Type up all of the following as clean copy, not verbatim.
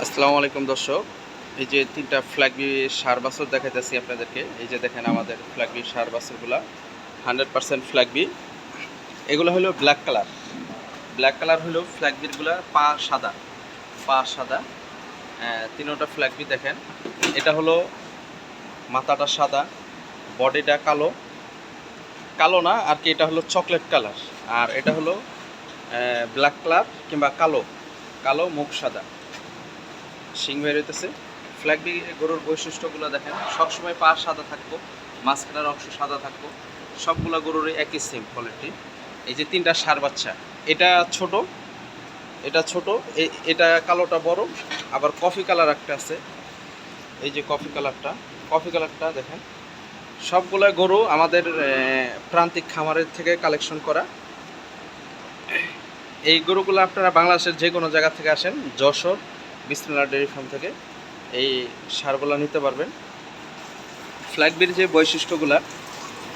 আসসালামু আলাইকুম দর্শক। এই যে তিনটা ফ্ল্যাগবি সার বাছুর দেখাইতেছি আপনাদেরকে। এই যে দেখেন আমাদের ফ্ল্যাগবি সার বাছুরগুলা 100% ফ্ল্যাগবি। এগুলো হলো ব্ল্যাক কালার। ব্ল্যাক কালার হলো ফ্ল্যাগবিরগুলা পা সাদা, পা সাদা। তিনোটা ফ্ল্যাগবি দেখেন। এটা হলো মাথাটা সাদা, বডিটা কালো, কালো না আর কি, এটা হলো চকলেট কালার। আর এটা হলো ব্ল্যাক কালার কিংবা কালো, কালো মুখ সাদা, শিং বের হইতেছে। ফ্ল্যাগবি গরুর বৈশিষ্ট্যগুলো দেখেন, সবসময় পা সাদা থাকবো, মাঝখানের অংশ সাদা থাকবো, সবগুলা গরুর একই সেম কোয়ালিটি। এই যে তিনটা ষাঁড় বাচ্চা, এটা ছোট, এটা ছোট, এটা কালোটা বড়, আবার কফি কালার একটা আছে। এই যে কফি কালারটা, কফি কালারটা দেখেন। সবগুলা গরু আমাদের প্রান্তিক খামারের থেকে কালেকশন করা। এই গরুগুলো আপনারা বাংলাদেশের যে কোনো জায়গা থেকে আসেন, যশোর বিসমিল্লাহ ডেয়ারি ফার্ম থেকে এই সারগুলো নিতে পারবেন। ফ্ল্যাগবির যে বৈশিষ্ট্যগুলা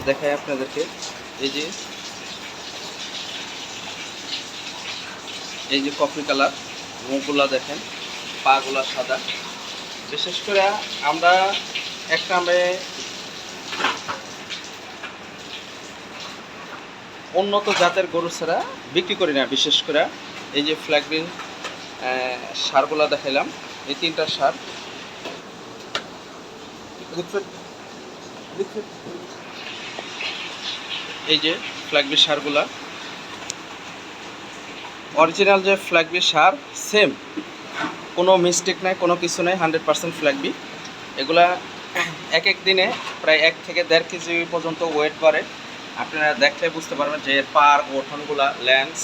দেখায় আপনাদেরকে, এই যে কফি কালার, মুখগুলা দেখেন, পাগুলা সাদা। বিশেষ করে আমরা উন্নত জাতের গরু ছাড়া বিক্রি করি না। বিশেষ করে এই যে ফ্ল্যাগবির সারগুলা দেখাইলাম, এই তিনটা সার। এই যে ফ্ল্যাগবি সারগুলা, অরিজিনাল যে ফ্ল্যাগবি সার সেম, কোনো মিস্টেক নাই, কোনো কিছু নাই, 100% ফ্ল্যাগবি। এগুলা এক এক দিনে প্রায় 1 থেকে 1.5 কেজি পর্যন্ত ওয়েট বাড়ে। আপনারা দেখলে বুঝতে পারবেন যে এর পার গঠনগুলা, ল্যান্স।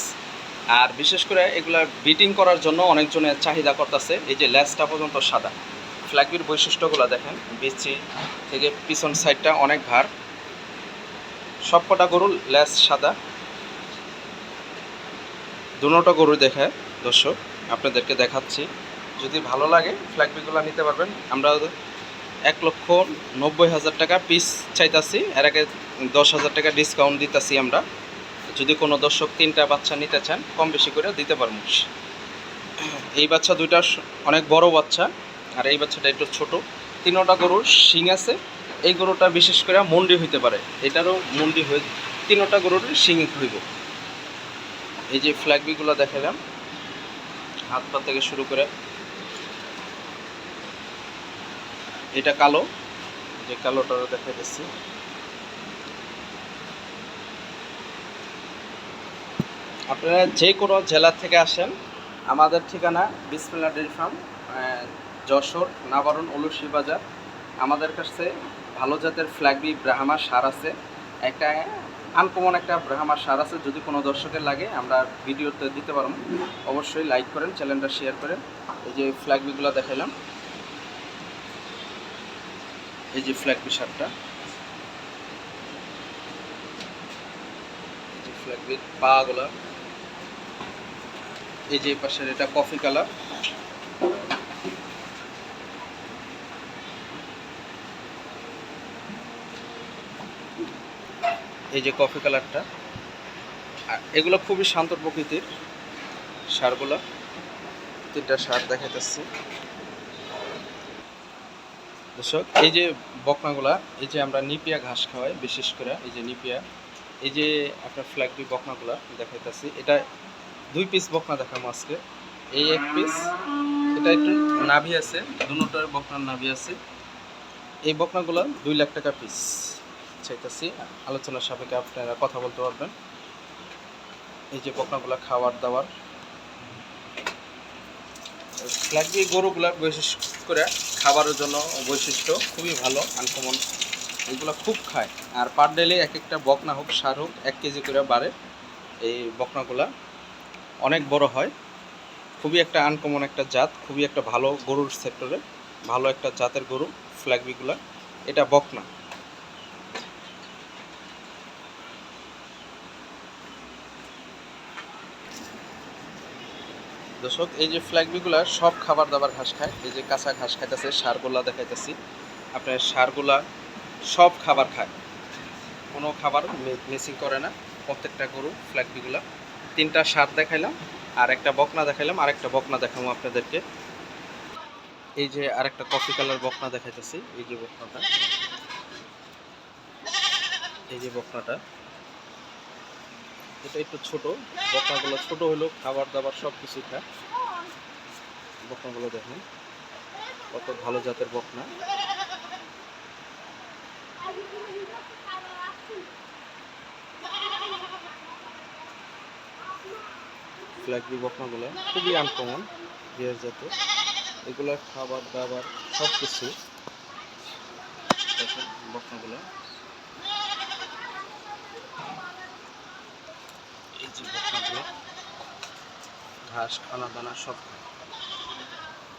আর বিশেষ করে এগুলা বিটিং করার জন্য অনেকজনের চাহিদা করতেছে। এই যে ল্যান্সটা পর্যন্ত সাদা। ফ্ল্যাগবির বৈশিষ্ট্যগুলো দেখেন, বিচি থেকে পিছন সাইডটা অনেক ভার। সবকটা গরুর ল্যাস সাদা। দুটো গরু দেখায় দর্শক, আপনাদেরকে দেখাচ্ছি। যদি ভালো লাগে ফ্ল্যাগবিগুলো নিতে পারবেন। আমরা 1,90,000 টাকা পিস চাইতাছি, এর আগে 10,000 টাকা ডিসকাউন্ট দিতেছি আমরা। যদি কোনো দর্শক তিনটা বাচ্চা নিতে চান, কম বেশি করে দিতে পারবো। এই বাচ্চা দুইটা অনেক বড় বাচ্চা, আর এই বাচ্চাটা একটু ছোট। তিনোটা গরুর শিং আছে। এই গরুটা বিশেষ করে মন্ডি হইতে পারে, এটারও মন্ডি হয়ে, তিনোটা গরুর শিং হইব। এই যে ফ্ল্যাগবিগুলো দেখালাম, হাত পা থেকে শুরু করে। এটা কালো, যে কালোটা দেখা যাচ্ছে। আপনারা যে কোনো জেলা থেকে আসেন, আমাদের ঠিকানা বিসমিল্লাহ ডেয়ারি ফার্ম, যশোর নাবারণ অলসি বাজার। আমাদের কাছে ভালো জাতের ফ্ল্যাগবি ব্রাহ্মা সার আছে, একটা আনকমন একটা ব্রাহ্মা সার আছে। যদি কোনো দর্শকের লাগে আমরা ভিডিওতে দিতে পারবো। অবশ্যই লাইক করেন, চ্যানেলটা শেয়ার করেন। এই যে ফ্ল্যাগবিগুলো দেখাইলাম, এই যে ফ্ল্যাগবি সারটা, এই যে ফ্ল্যাগবির পাগুলা। এই যে পাশের এটা কফি কালার। এই যে কফি কালারটা। আর এগুলো খুবই শান্ত প্রকৃতির সারগুলো। তিনটা সার দেখাইতেছি দর্শক। এই যে বকনাগুলা, এই যে আমরা নিপিয়া ঘাস খাওয়াই বিশেষ করে, এই যে নিপিয়া। এই যে আপনার ফ্ল্যাগবি বকনাগুলা দেখাইতেছি। এটা 2 পিস বকনা দেখাবো আজকে। এই 1 পিস, এটা একটু নাভি আছে, দুটোর বকনার নাভি আছে। এই বকনাগুলো 2 লাখ টাকা পিস চাইতেছি। আলোচনার সাপেক্ষে আপনারা কথা বলতে পারবেন। এই যে বকনাগুলো খাওয়ার দাওয়ার। ফ্ল্যাগবি গরুগুলা বিশেষ করে খাবারের জন্য বৈশিষ্ট্য খুবই ভালো, আনকমন। এগুলো খুব খায়। আর পার ডেলি এক একটা বকনা হোক সার হোক 1 কেজি করে বাড়ে। এই বকনাগুলা অনেক বড় হয়। খুবই একটা আনকমন একটা জাত, খুবই একটা ভালো গরুর সেক্টরে ভালো একটা জাতের গরু ফ্ল্যাগবিগুলা। এটা বকনা। দর্শক, এই যে ফ্ল্যাগবিগুলা সব খাবার দাবার ঘাস খায়। এই যে কাঁচা ঘাস খাইতেছে, সারগুলা দেখাইতেছি। আপনার সারগুলা সব খাবার খায়, কোনো খাবার মিসিং করে না প্রত্যেকটা গরু ফ্ল্যাগবিগুলা। তিনটা সার দেখাইলাম, আর একটা বকনা দেখাইলাম, আর একটা বকনা দেখাবো আপনাদেরকে। এই যে আরেকটা কফি কালার বকনা দেখাইতেছি, এই যে বকনাটা, এই যে বকনাটা, এটা একটু ছোট। বকনাগুলো ছোট হলেও খাবার দাবার সব কিছু খায়। বকনাগুলো দেখেন কত ভালো জাতের বকনা। ফ্ল্যাগবি বকনাগুলো খুবই আনকমন রেয়ার জাতের। এগুলোর খাবার দাবার সব কিছু দেখেন। বকনাগুলো, এই যে বকনাগুলো ঘাস খানা দানা সব খায়।